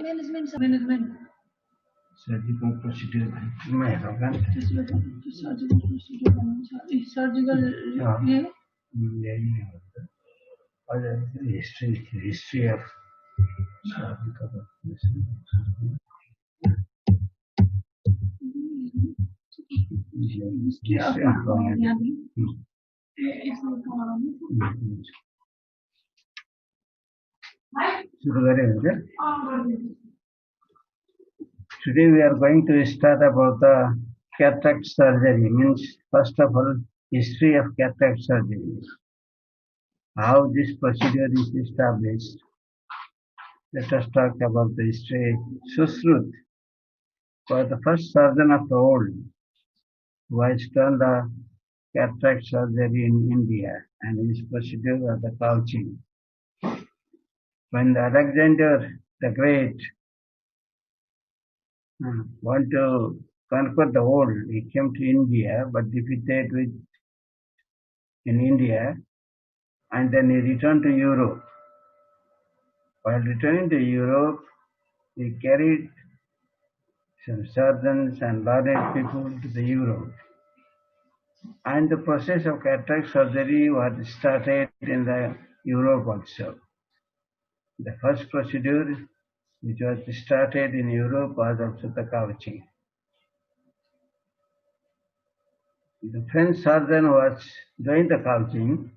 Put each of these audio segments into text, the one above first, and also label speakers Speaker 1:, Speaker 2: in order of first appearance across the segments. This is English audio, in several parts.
Speaker 1: Management. Surgical procedure. Surgical procedure. Surgical. Yeah. History of surgical procedure. Today we are going to start about the cataract surgery. Means first of all, history of cataract surgery. How this procedure is established. Let us talk about the history. Susruth was the first surgeon of the world who has done the cataract surgery in India, and his procedure was the couching. When Alexander the Great wanted to conquer the world, he came to India but defeated in India, and then he returned to Europe. While returning to Europe, he carried some surgeons and learned people to the Europe. And the process of cataract surgery was started in the Europe also. The first procedure which was started in Europe was also the couching. The French surgeon who was doing the couching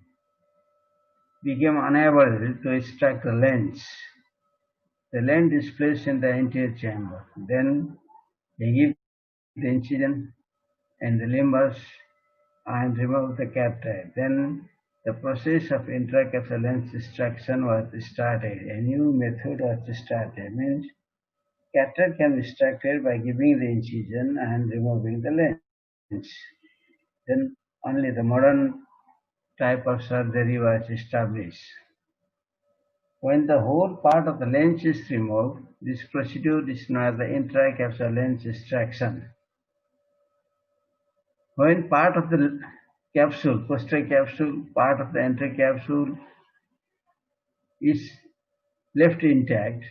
Speaker 1: became unable to extract the lens. The lens is placed in the anterior chamber. Then they give the incision and the limbus and remove the cataract. Then the process of intracapsular lens extraction was started. A new method was started. Means cataract can be extracted by giving the incision and removing the lens. Then only the modern type of surgery was established. When the whole part of the lens is removed, this procedure is known as the intracapsular lens extraction. When part of the capsule, posterior capsule, part of the anterior capsule is left intact,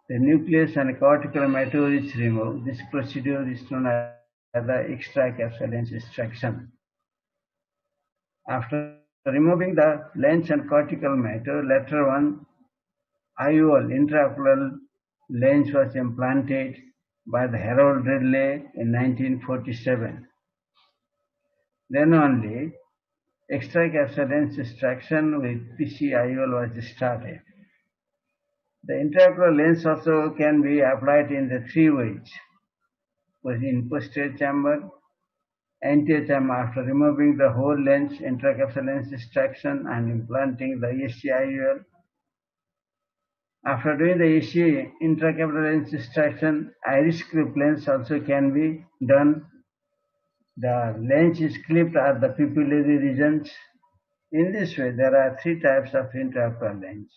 Speaker 1: the nucleus and cortical matter is removed. This procedure is known as the extracapsular lens extraction. After removing the lens and cortical matter, later on, IOL, intraocular lens was implanted by the Harold Ridley in 1947. Then only extracapsular lens extraction with PC-IOL was started. The intraocular lens also can be applied in the three ways. In posterior chamber, anterior chamber after removing the whole lens, intracapsular lens extraction and implanting the ESC-IOL. After doing the ESC intracapsular lens extraction, iris clip lens also can be done. The lens is clipped at the pupillary regions. In this way, there are three types of intraocular lens.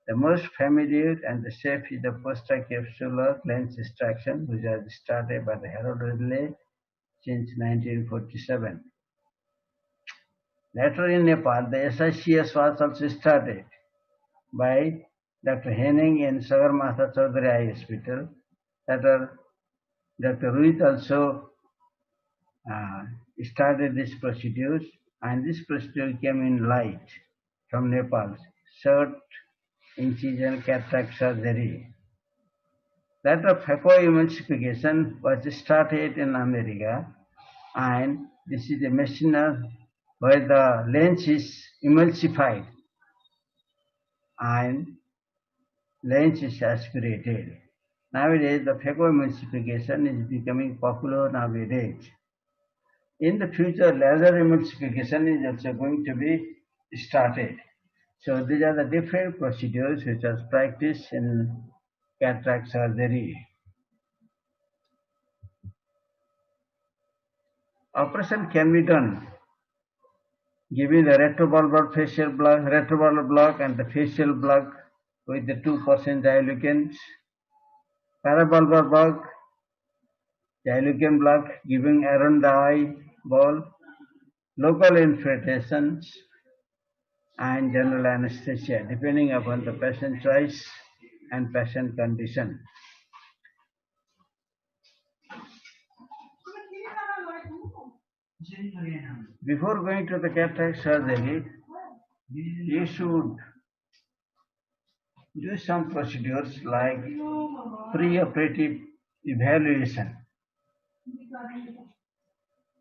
Speaker 1: The most familiar and the safe is the post-capsular lens extraction, which was started by the Harold Ridley since 1947. Later in Nepal, the SICS was also started by Dr. Henning in Sagarmatha Chaudhary Eye Hospital. Later, Dr. Ruit also started these procedures, and this procedure came in light from Nepal, short incision cataract surgery. That of phacoemulsification was started in America, and this is a machine where the lens is emulsified and lens is aspirated. Nowadays, the phacoemulsification is becoming popular nowadays. In the future, laser emulsification is also going to be started. So these are the different procedures which are practiced in cataract surgery. Operation can be done giving the retrobulbar facial block, retrobulbar block and the facial block with the 2% dilutants. Parabulbar block, diluent block giving around the eye ball, local infiltrations and general anesthesia depending upon the patient choice. and patient condition. Before going to the cataract surgery, you should do some procedures like pre-operative evaluation.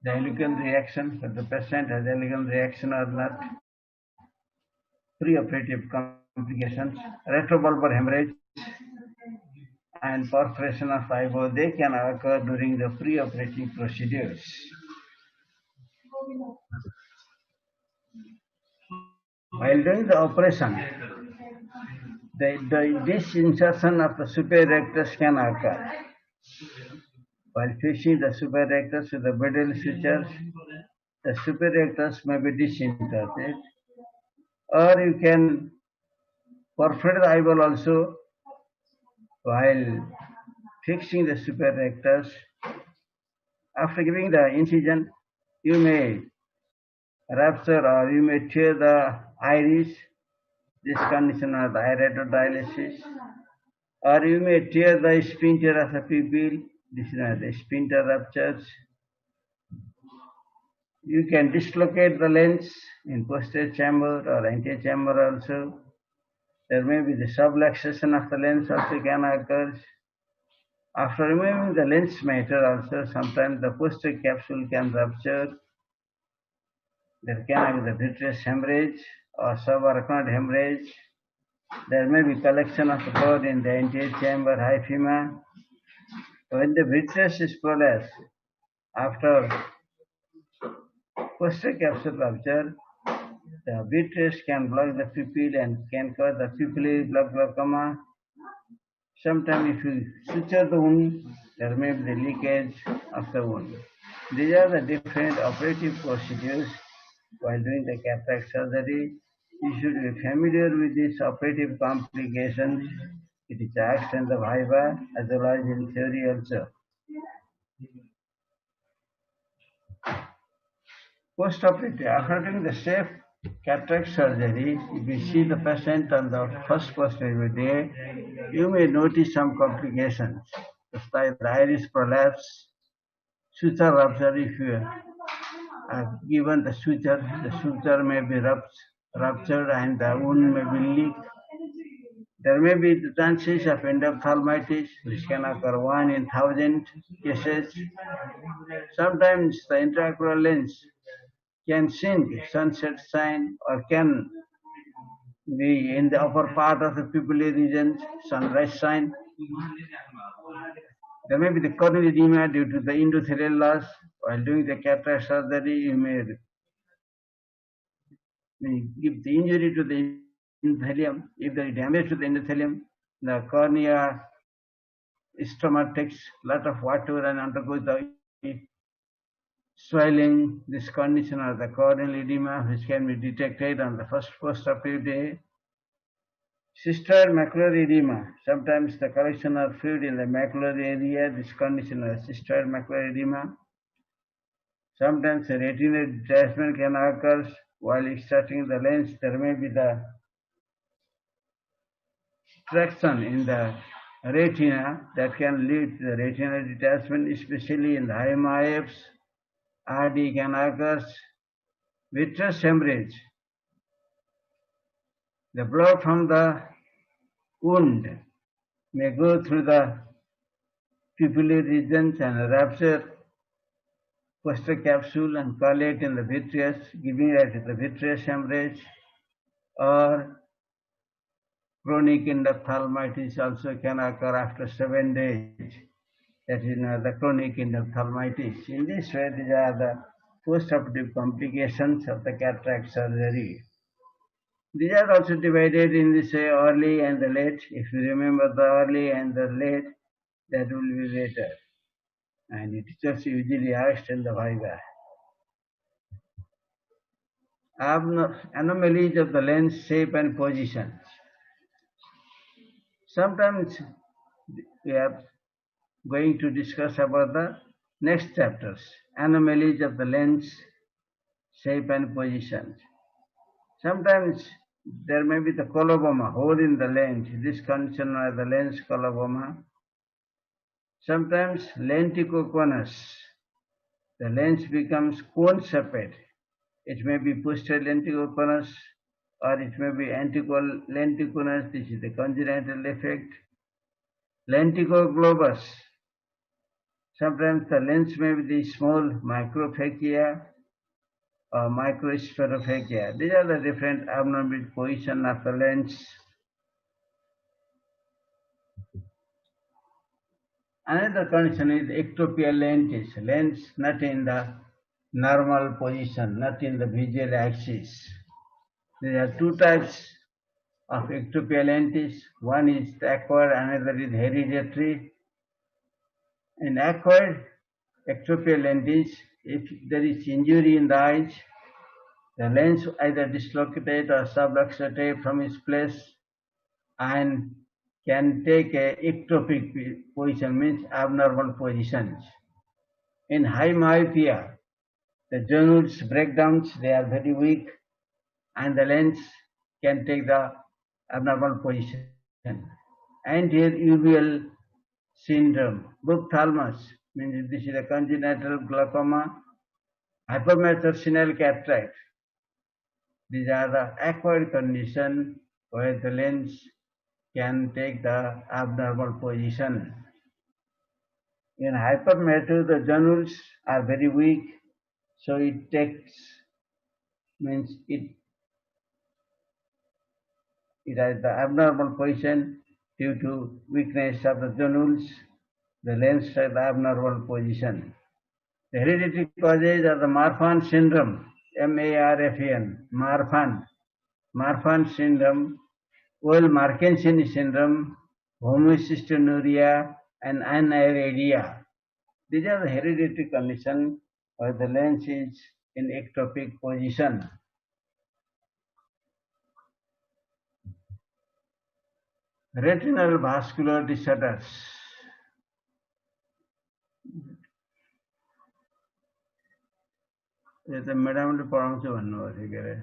Speaker 1: The Elegant reaction, whether the patient has Elegant reaction or not, pre-operative complications, retrobulbar hemorrhage, and perforation of eyeball, they can occur during the pre-operative procedures. While doing the operation, the disinsertion of the superior rectus can occur. While fixing the superior rectus with the bedel sutures, the superior rectus may be disinserted, or you can perforate the eyeball also while fixing the superior rectus. After giving the incision, you may rupture or you may tear the iris, this condition of the iridodialysis, or you may tear the sphincter of the pupil, this is the sphincter ruptures. You can dislocate the lens in posterior chamber or anterior chamber also. There may be the subluxation of the lens also can occur. After removing the lens matter also, sometimes the posterior capsule can rupture. There can be the vitreous hemorrhage or subarachnoid hemorrhage. There may be collection of blood in the anterior chamber hyphema. When the vitreous is prolapsed after posterior capsule rupture, the vitreous can block the pupil and can cause the pupillary blood glaucoma. Sometimes if you suture the wound, there may be the leakage of the wound. These are the different operative procedures while doing the cataract surgery. You should be familiar with these operative complications. It is asked in the viva as well as in theory also. Post-operative, after doing the safe cataract surgery, if you see the patient on the first post-operative day, you may notice some complications, just like the iris prolapse, suture rupture. If you are given the suture may be ruptured and the wound may be leaked. There may be the chances of endophthalmitis, which can occur 1 in 1,000 cases. Sometimes the intraocular lens can sink, sunset sign, or can be in the upper part of the pupillary region, sunrise sign. There may be the corneal edema due to the endothelial loss. While doing the cataract surgery, you may give the injury to the endothelium. If there is damage to the endothelium, the cornea stroma takes a lot of water and undergoes the swelling. This condition of the corneal edema, which can be detected on the first post-operative day. Cystoid macular edema. Sometimes the collection of fluid in the macular area, this condition of cystoid macular edema. Sometimes a retinal detachment can occur while extracting the lens. There may be the traction in the retina that can lead to the retinal detachment, especially in the IMIFs. RD can occur. Vitreous hemorrhage. The blood from the wound may go through the pupillary regions and rupture posterior capsule and collate in the vitreous, giving rise to the vitreous hemorrhage, or chronic endophthalmitis also can occur after 7 days. That is the chronic endophthalmitis. In this way, these are the post-operative complications of the cataract surgery. These are also divided in this way, early and the late. If you remember the early and the late, that will be later. And it is just usually asked in the viva. Anomalies of the lens shape and position. Sometimes we are going to discuss about the next chapters, anomalies of the lens shape and position. Sometimes There may be the coloboma, hole in the lens. This condition known as the lens coloboma. Sometimes lenticuponus, the lens becomes cone-shaped. It may be posterior lenticuponus or it may be antico-lenticuponus. This is the congenital effect. Lenticoglobus. Sometimes the lens may be the small microphakia or microspherophakia. These are the different abnormal position of the lens. Another condition is ectopia lentis, lens not in the normal position, not in the visual axis. There are two types of ectopia lentis. One is acquired, another is hereditary. In acquired ectopia lentis, if there is injury in the eyes, the lens either dislocated or subluxated from its place and can take a ectopic position, means abnormal positions. In high myopia, the granules breakdowns, they are very weak and the lens can take the abnormal position. Anterior syndrome, Brooke-Thalmus, means this is a congenital glaucoma, hypermature senile cataract. These are the acquired condition where the lens can take the abnormal position. In hypermature, the granules are very weak, so it takes, means it has the abnormal position due to weakness of the granules. The lens has the abnormal position. The hereditary causes are the Marfan syndrome, M-A-R-F-A-N, Marfan syndrome, Weill-Marchesani syndrome, homocystinuria, and aniridia. These are the hereditary conditions where the lens is in ectopic position. Retinal vascular disorders. यो त म्याडमले पढाउँछु भन्नुभएको थियो के अरे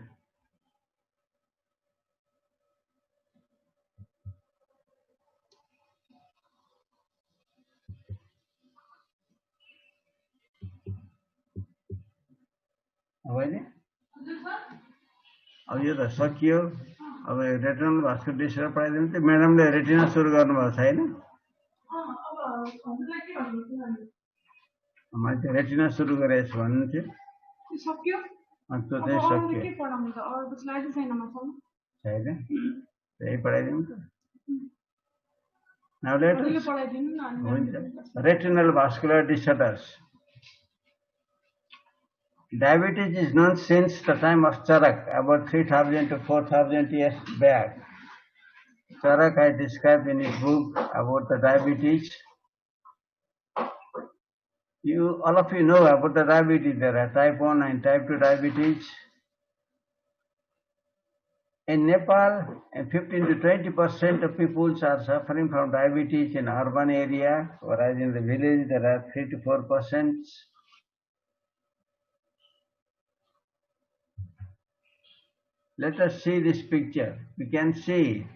Speaker 1: होइन अब यो त सकियो अब रेटिनल भास्कुलर डिसअर्डर पढाइदिनु थियो म्याडमले रेटिना सुरु गर्नुभएको छैन मान्छे रेटिना सुरु गरेछ भन्नुहुन्थ्यो सक्यो अनि त्यो चाहिँ सक्यो के पढाउनु त अरु स्लाइड छैन मसँग छैन त्यही पढाइदिनु त Now let us retinal vascular disorders. Diabetes is known since the time of Charak, about 3000 to 4000 years back. Charak has described in his book about the diabetes. All of you know about the diabetes. There are type 1 and type 2 diabetes. In Nepal, 15 to 20% of people are suffering from diabetes in urban area, whereas in the village there are 3 to 4%. Let us see this picture. We can see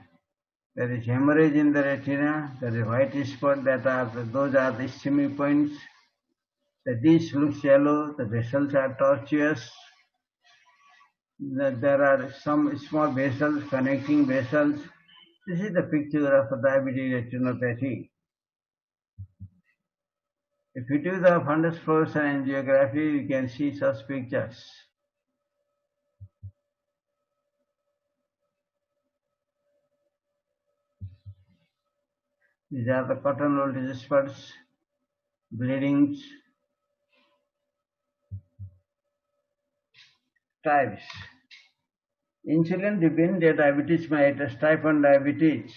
Speaker 1: there is hemorrhage in the retina, there is white spot, those are the ischemic points. The dish looks yellow, the vessels are tortuous. There are some small vessels, connecting vessels. This is the picture of a diabetic retinopathy. If you do the fundus fluorescence angiography, you can see such pictures. These are the cotton voltage spots, bleedings, types. Insulin dependent diabetes mellitus, type 1 diabetes,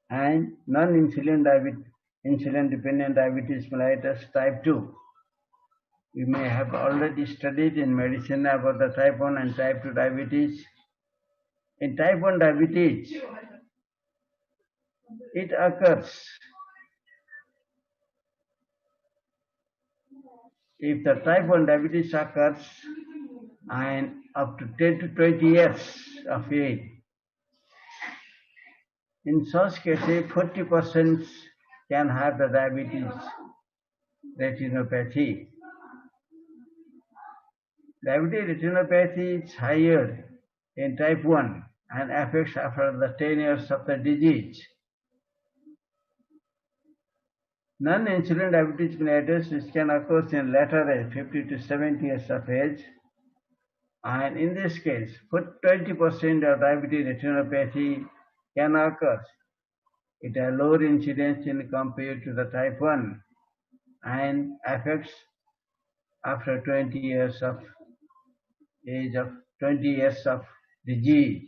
Speaker 1: and non-insulin insulin dependent diabetes mellitus, type 2. We may have already studied in medicine about the type 1 and type 2 diabetes. In type 1 diabetes, it occurs if the type 1 diabetes occurs and up to 10 to 20 years of age. In such cases, 40% can have the diabetes retinopathy. Diabetic retinopathy is higher in type 1 and affects after the 10 years of the disease. Non-insulin diabetes mellitus, which can occur in later age, 50 to 70 years of age, and in this case, 20% of diabetic retinopathy can occur. It has lower incidence in compared to the type 1 and affects after 20 years of age of 20 years of disease.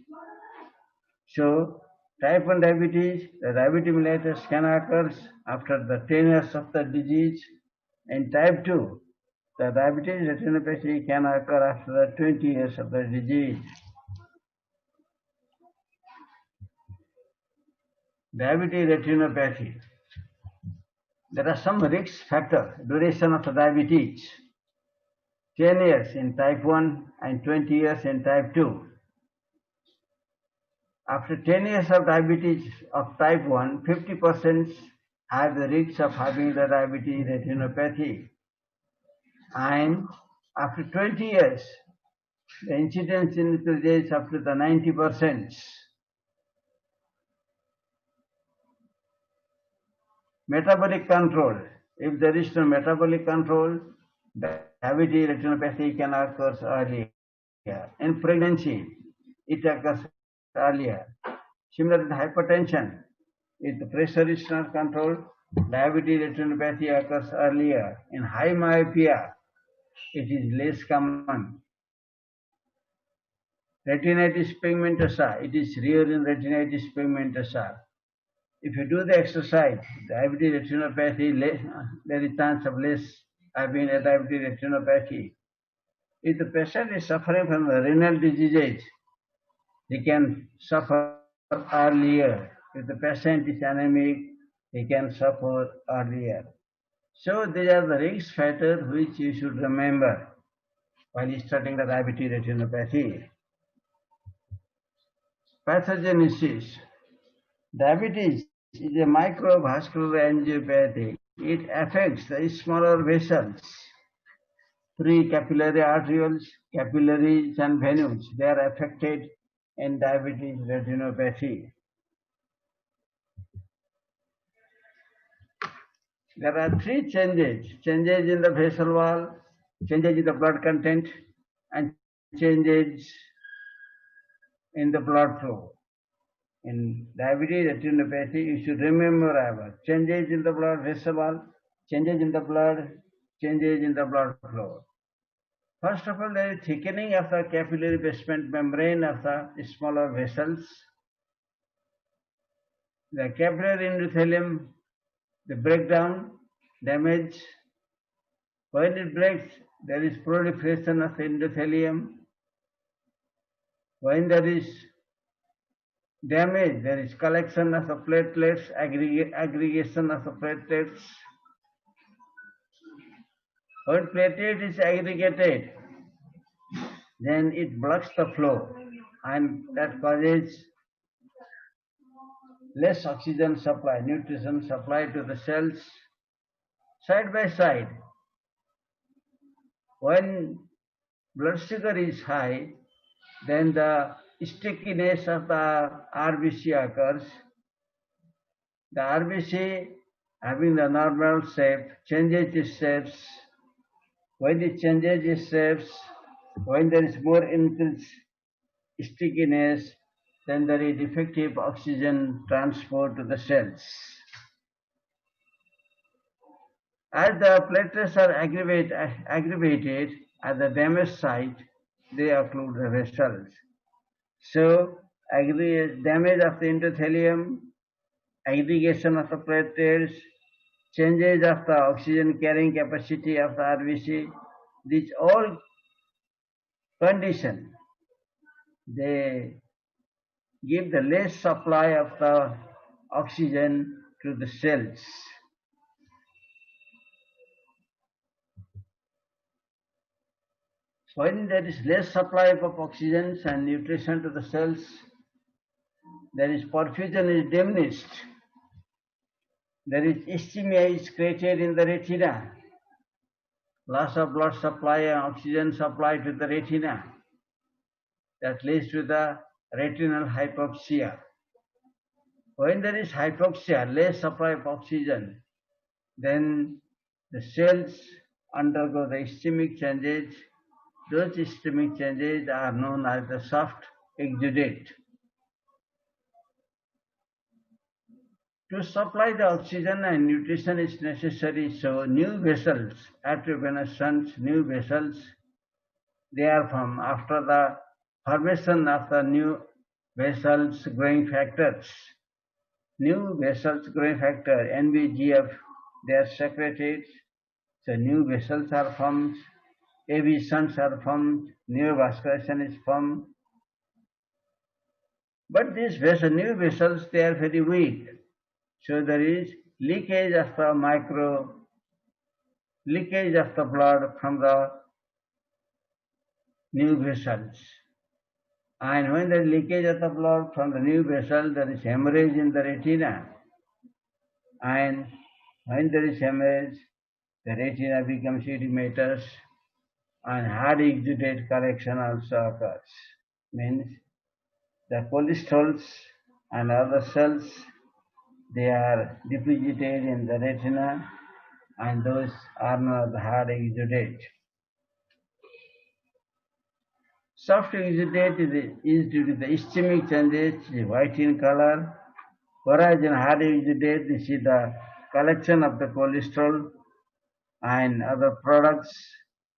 Speaker 1: So type 1 diabetes, the diabetes mellitus can occur after the 10 years of the disease. In type 2, the diabetes retinopathy can occur after the 20 years of the disease. Diabetes retinopathy. There are some risk factors. Duration of the diabetes. 10 years in type 1 and 20 years in type 2. After 10 years of diabetes of type 1, 50% have the risk of having the diabetes retinopathy. And after 20 years, the incidence increases up to the 90%. Metabolic control. If there is no metabolic control, diabetes retinopathy can occur earlier. In pregnancy, it occurs earlier. Similar to hypertension, if the pressure is not controlled, diabetes retinopathy occurs earlier. In high myopia, it is less common. Retinitis pigmentosa, it is rare in retinitis pigmentosa. If you do the exercise, diabetes retinopathy, there is chance of less having a diabetes retinopathy. If the patient is suffering from renal diseases, he can suffer earlier. If the patient is anemic, he can suffer earlier. So these are the risk factors which you should remember while studying the diabetes retinopathy. Pathogenesis. Diabetes is a microvascular angiopathy. It affects the smaller vessels, three capillary arterioles, capillaries and venules. They are affected in diabetes retinopathy. There are three changes in the vessel wall, changes in the blood content, and changes in the blood flow. In diabetes retinopathy, you should remember about changes in the blood vessel wall, changes in the blood, changes in the blood flow. First of all, there is thickening of the capillary basement membrane of the smaller vessels. The capillary endothelium, the breakdown, damage. When it breaks, there is proliferation of the endothelium. When there is damage, there is collection of the platelets, aggregation of the platelets. When platelet is aggregated, then it blocks the flow and that causes less oxygen supply, nutrition supply to the cells. Side by side, when blood sugar is high, then the stickiness of the RBC occurs. The RBC, having the normal shape, changes its shapes. When it changes its shapes, when there is more increased stickiness, then there is effective oxygen transport to the cells. As the platelets are aggravated at the damaged site, they occlude the vessels. So, damage of the endothelium, aggregation of the platelets, changes of the oxygen carrying capacity of the RBC, these all conditions, they give the less supply of the oxygen to the cells. When there is less supply of oxygen and nutrition to the cells, there is perfusion is diminished. There is ischemia is created in the retina. Loss of blood supply and oxygen supply to the retina. That leads to the retinal hypoxia. When there is hypoxia, less supply of oxygen, then the cells undergo the ischemic changes. Those ischemic changes are known as the soft exudate. To supply the oxygen and nutrition is necessary, so new vessels, arteriovenous shunts, new vessels, they are formed after the formation of the new vessels growing factors. New vessels growing factor, NVGF, they are secreted, so new vessels are formed, AV shunts are formed, neovascularization is formed. But these new vessels, they are very weak. So there is leakage of the blood from the new vessels. And when there is leakage of the blood from the new vessel, there is hemorrhage in the retina. And when there is hemorrhage, the retina becomes edematous and hard exudate collection also occurs. Means the cholesterols and other cells, they are deposited in the retina, and those are known as hard exudate. Soft exudate is due to the ischemic changes, white in color, whereas in hard exudate, this is the collection of the cholesterol and other products,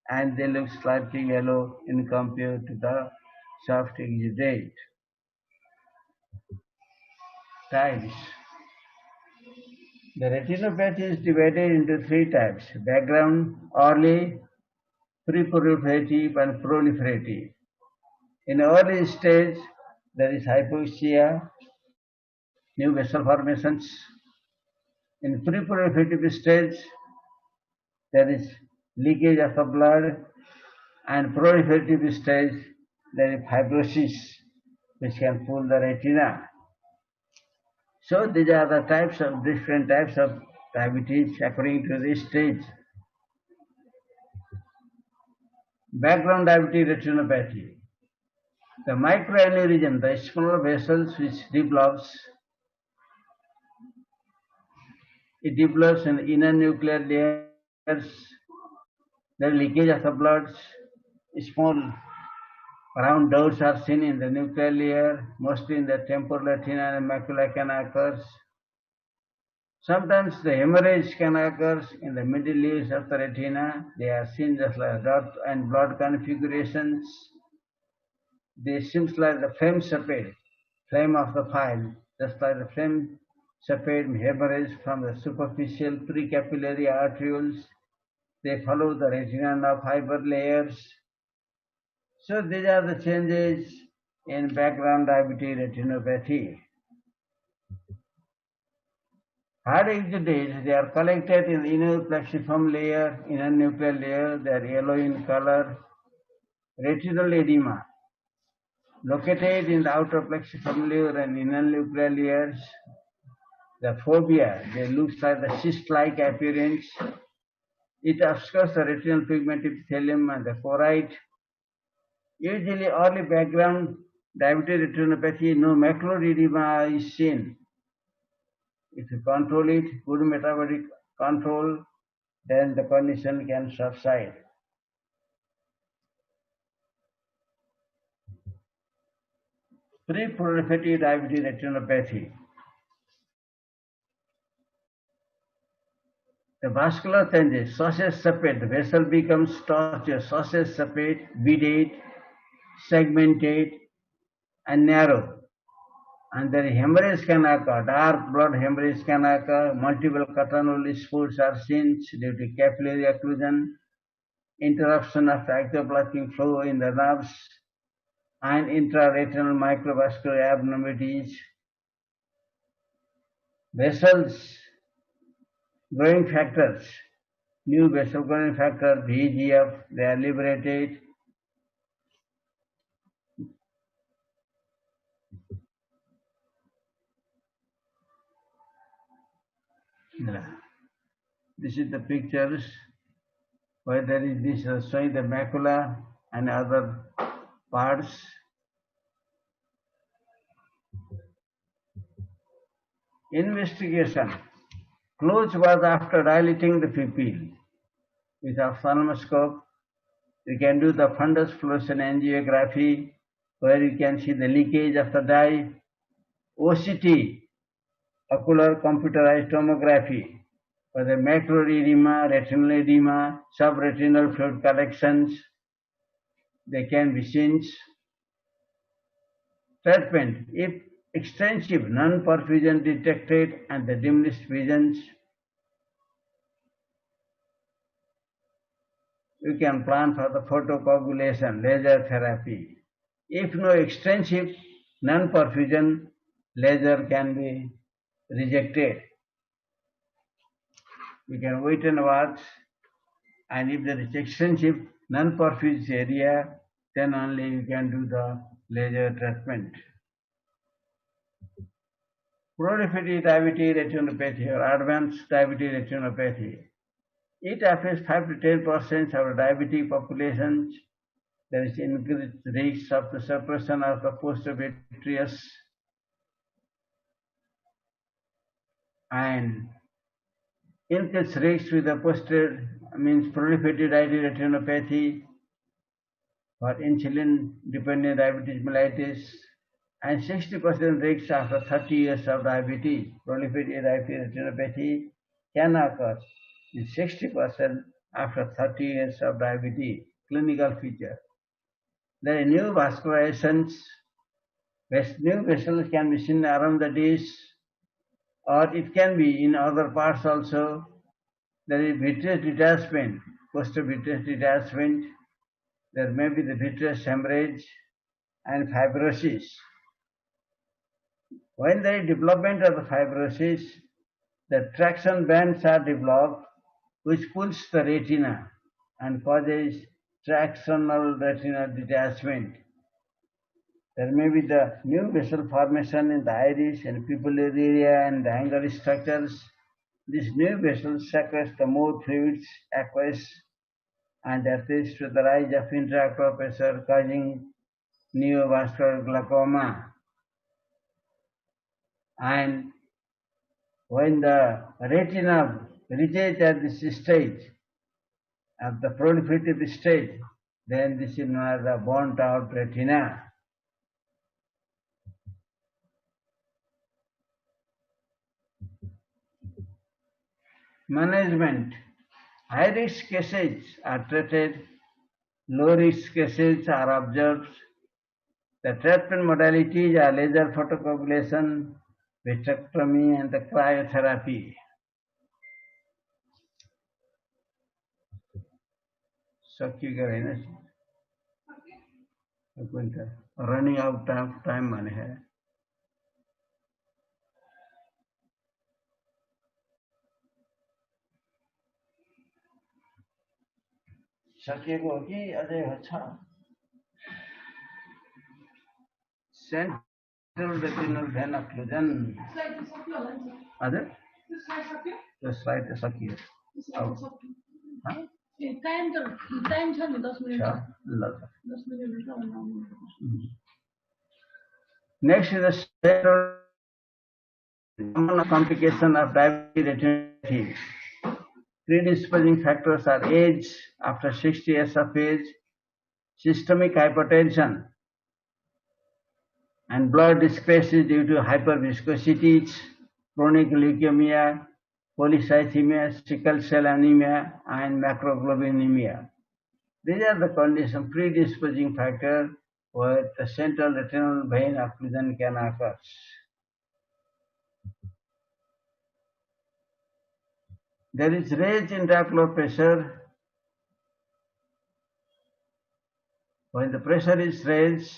Speaker 1: and they look slightly yellow in compared to the soft exudate. Types. The retinopathy is divided into three types: background, early, pre-proliferative, and proliferative. In early stage, there is hypoxia, new vessel formations. In pre-proliferative stage, there is leakage of the blood, and proliferative stage, there is fibrosis, which can pull the retina. So these are the different types of diabetes according to this stage. Background diabetes retinopathy. The microaneurysm, the small vessels which develops, it develops in inner nuclear layers, the leakage of the blood, small round dots are seen in the nuclear layer, mostly in the temporal retina and macula can occur. Sometimes the hemorrhage can occur in the middle layers of the retina. They are seen just like dot and blood configurations. They seem like the flame separated, flame of the file, just like the flame separated hemorrhage from the superficial precapillary arterioles. They follow the retina nerve fiber layers. So these are the changes in background diabetes retinopathy. Hard exudates, they are collected in the inner plexiform layer, inner nuclear layer, they are yellow in color. Retinal edema, located in the outer plexiform layer and inner nuclear layers. The fovea, they look like the cyst-like appearance. It obscures the retinal pigment epithelium and the choroid. Usually early background diabetic retinopathy, no macular edema is seen. If you control it, good metabolic control, then the condition can subside. Pre-proliferative diabetic retinopathy. The vascular changes, sausage shaped, the vessel becomes tortuous, sausage shaped, beaded, segmented, and narrow. And then hemorrhage can occur, dark blood hemorrhage can occur, multiple catenary spots are seen due to capillary occlusion, interruption of active blocking flow in the nerves, and intraretinal microvascular abnormalities. Vessels growing factors, new vessel growing factor, VEGF, they are liberated, Yeah. This is the pictures where there is this showing the macula and other parts. Investigation. Close was after dilating the pupil with ophthalmoscope. You can do the fundus fluorescent angiography where you can see the leakage of the dye. OCT, ocular computerized tomography, for the macular edema, retinal edema, subretinal fluid collections, they can be seen. Treatment, if extensive non-perfusion detected and the diminished visions, you can plan for the photocoagulation, laser therapy. If no extensive non-perfusion, laser can be rejected. You can wait and watch, and if there is extensive non-perfused area, then only you can do the laser treatment. Proliferative diabetic retinopathy or advanced diabetic retinopathy. It affects 5 to 10% of the diabetic populations. There is increased risk of the suppression of the post-vitreous and increased risk with the proliferative diabetic retinopathy for insulin-dependent diabetes mellitus and 60% risk after 30 years of diabetes. Proliferative diabetic retinopathy can occur in 60% after 30 years of diabetes. Clinical feature. There are new vascularizations. New vessels can be seen around the disc, or it can be in other parts also. There is vitreous detachment, post-vitreous detachment. There may be the vitreous hemorrhage and fibrosis. When there is development of the fibrosis, the traction bands are developed which pulls the retina and causes tractional retinal detachment. There may be the new vessel formation in the iris and pupillary area and the angular structures. These new vessels secrete the more fluids, aqueous, and that leads to the rise of intraocular pressure causing neovascular glaucoma. And when the retina reaches at this stage, at the proliferative stage, then this is known as the burnt out retina. Management. High risk cases are treated, low risk cases are observed. The treatment modalities are laser photocoagulation, vitrectomy, and the cryotherapy. सकिएगा है ना running out time माने है सकिएको हो कि अझै छ central retinal भेन अक्लुजन हजुर त्यो स्लाइड त सकियो टाइम छ नि 10 मिनेट ल 10 minute Next is the central complication of diabetic retinopathy. Predisposing factors are age after 60 years of age, systemic hypertension, and blood discrepancies due to hyperviscosity, chronic leukemia, polycythemia, sickle cell anemia, and macroglobulinemia. These are the conditions predisposing factors where the central retinal vein occlusion can occur. There is raised intraocular pressure. When the pressure is raised,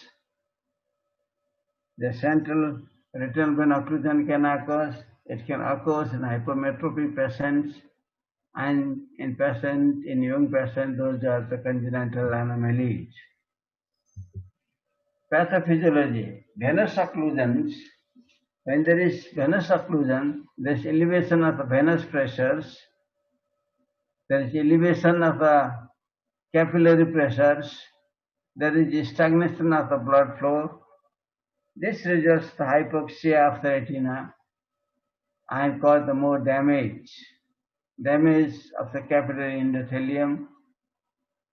Speaker 1: the central retinal vein occlusion can occur. It can occur in hypermetropic patients and in young patients, those are the congenital anomalies. Pathophysiology, venous occlusions. When there is venous occlusion, There is elevation of the venous pressures, there is elevation of the capillary pressures, there is stagnation of the blood flow. This results the hypoxia of the retina and cause the more damage of the capillary endothelium.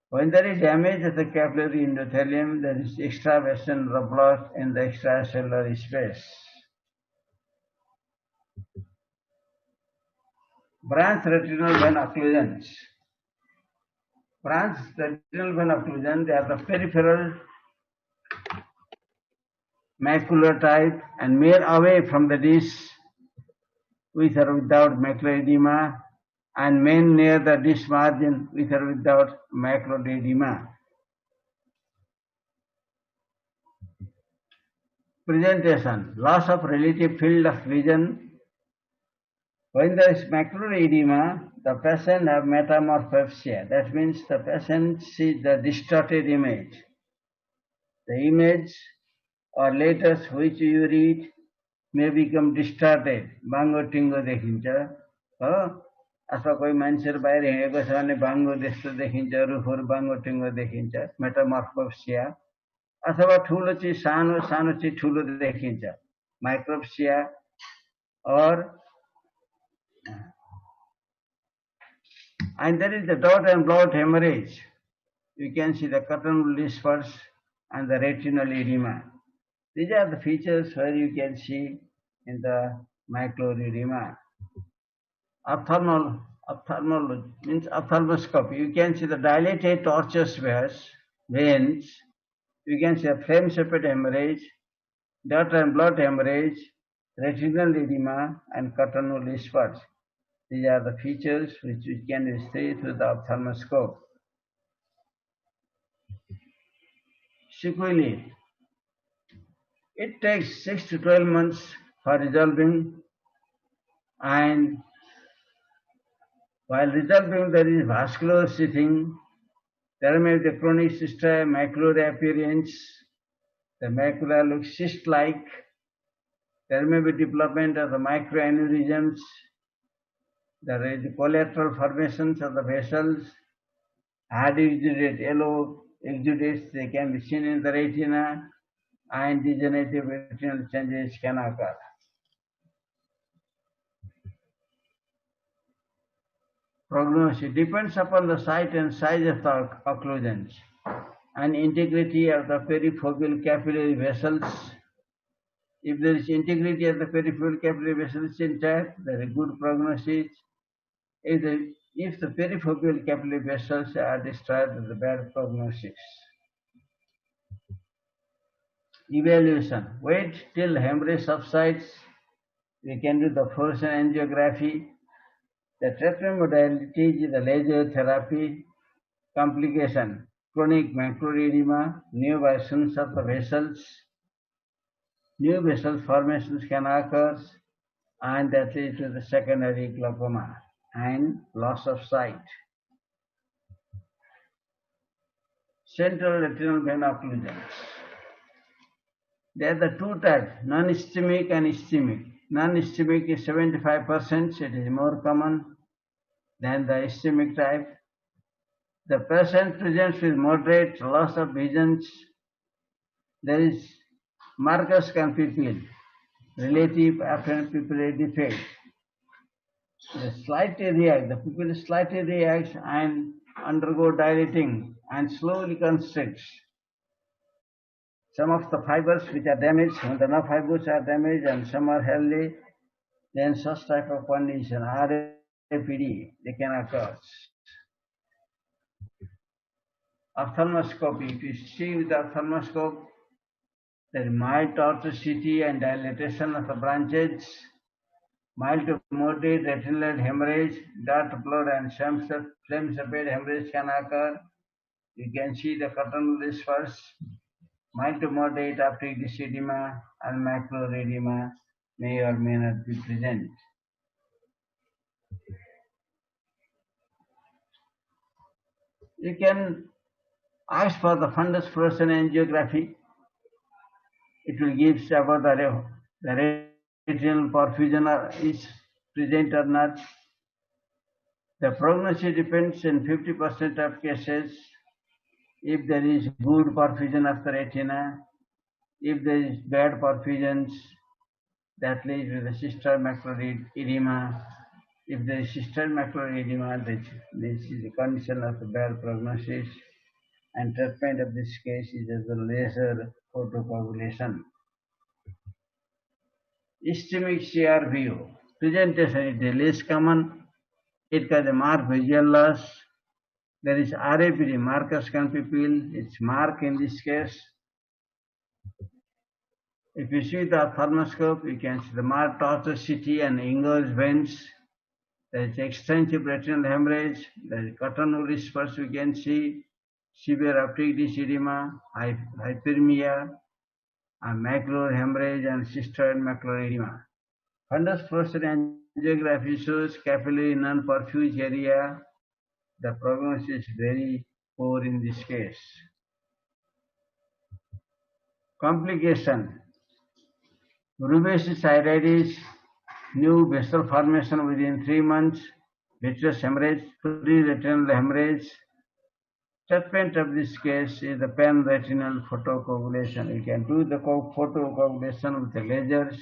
Speaker 1: When there is damage of the capillary endothelium, there is extravasation of the blood in the extracellular space. Branch retinal vein occlusions. Branch retinal vein occlusion, they are the peripheral macular type and mere away from the disc with or without macular edema, and main near the disc margin with or without macular edema. Presentation: loss of relative field of vision. When there is macular edema, the patient have metamorphopsia. That means the patient sees the distorted image. The image or letters which you read may become distorted. बाङ्गो टिङ्गो देखिन्छ हो, अथवा कोही मान्छेहरु बाहिर हिँडेको छ भने बाङ्गो जस्तो देखिन्छ, रुखहरु बाङ्गो टिङ्गो देखिन्छ, मेटामर्फोप्सिया। अथवा ठूलो चीज सानो, सानो चीज ठूलो देखिन्छ, माइक्रोप्सिया। और and there is the dot and blot hemorrhage. You can see the cotton spurs and the retinal edema. These are the features where you can see in the macular edema. Ophthalmology means ophthalmoscopy. You can see the dilated tortuous veins. You can see a flame-shaped hemorrhage, dot and blot hemorrhage, retinal edema, and cotton spurs. These are the features which we can see through the ophthalmoscope. Sequelae. It takes 6 to 12 months for resolving, and while resolving there is vascular sheathing, there may be the chronic cystoid macular appearance, the macula looks cyst-like, there may be development of the microaneurysms, there is the collateral formations of the vessels, hard exudate, yellow exudates, they can be seen in the retina, and degenerative retinal changes can occur. Prognosis depends upon the site and size of the occlusions and integrity of the perifocal capillary vessels. If there is integrity of the perifocal capillary vessels intact, there is good prognosis. If the perifocal capillary vessels are destroyed, there is a bad prognosis. Evaluation. Wait till hemorrhage subsides. We can do the fluorescein angiography. The treatment modality is the laser therapy. Complication: chronic macular edema, new versions of the vessels, new vessel formations can occur, and that leads to the secondary glaucoma and loss of sight. Central retinal vein occlusions. There are the two types, non-ischemic and ischemic. Non-ischemic is 75%, it is more common than the ischemic type. The patient presents with moderate loss of visions. There is marcus conficuli, relative apparent pupillary defect. The pupil slightly reacts and undergo dilating and slowly constricts. Some of the fibers which are damaged, when the nerve fibers are damaged and some are healthy, then such type of condition, RAPD, they can occur. Ophthalmoscopy. If you see with the ophthalmoscope, there is mild tortuosity and dilatation of the branches, mild to moderate retinal hemorrhage, dark blood and flame-shaped hemorrhage can occur. You can see the cotton spurs, mild to moderate optic disc edema and macular edema may or may not be present. You can ask for the fundus fluorescein angiography. It will give about the retinal perfusion is present or not. The prognosis depends in 50% of cases if there is good perfusion of the retina. If there is bad perfusions, that leads to the cystoid macular edema. If there is cystoid macular edema, this is a condition of the bad prognosis, and treatment of this case is as a laser photocoagulation. Ischemic CRVO presentation is less common. It causes marked visual loss. There is RAPD, Marcus pupil. It's marked in this case. If you see the ophthalmoscope, you can see the marked tortuosity and engorged veins. There is extensive retinal hemorrhage. There is cotton spurs you can see, severe optic disc edema, hyperemia, and macular hemorrhage and cystoid macular edema. Fundus fluorescent angiography shows capillary non-perfused area. The prognosis is very poor in this case. Complication: rubeosis iritis, new vessel formation within 3 months, vitreous hemorrhage, pre-retinal hemorrhage. Treatment of this case is the pan-retinal photocoagulation. You can do the photocoagulation with the lasers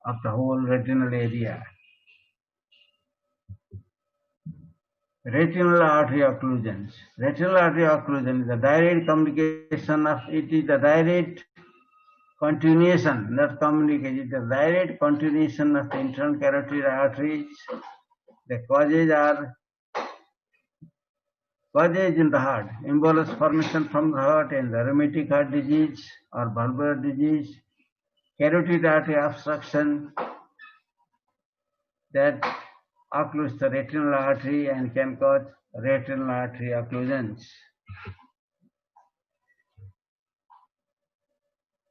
Speaker 1: of the whole retinal area. Retinal artery occlusions. Retinal artery occlusion is the direct communication of it is the direct continuation, not communication, it is the direct continuation of the internal carotid arteries. The causes in the heart, embolus formation from the heart and the rheumatic heart disease or valvular disease, carotid artery obstruction that occludes the retinal artery and can cause retinal artery occlusions.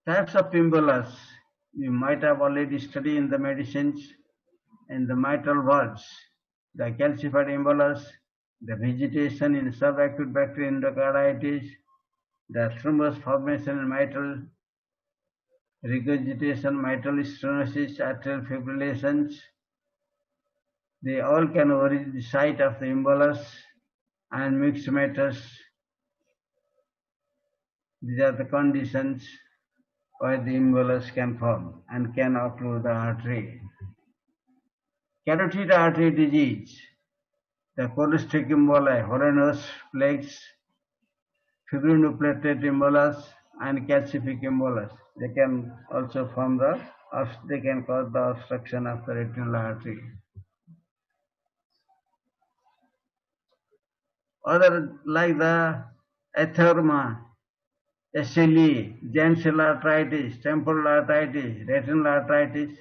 Speaker 1: Types of embolus you might have already studied in the medicines and the mitral valves. The calcified embolus, the vegetation in subacute bacterial endocarditis, the thrombus formation in mitral, regurgitation, mitral stenosis, atrial fibrillations. They all can origin the site of the embolus and mixed matters. These are the conditions where the embolus can form and can occlude the artery. Carotid artery disease, the cholestatic emboli, Horenhus plaques, fibrinoplatelet embolus, and calcific embolus. They can also form they can cause the obstruction of the retinal artery. Other like the atherma, SLE, giant cell arteritis, temporal arteritis, retinal arteritis,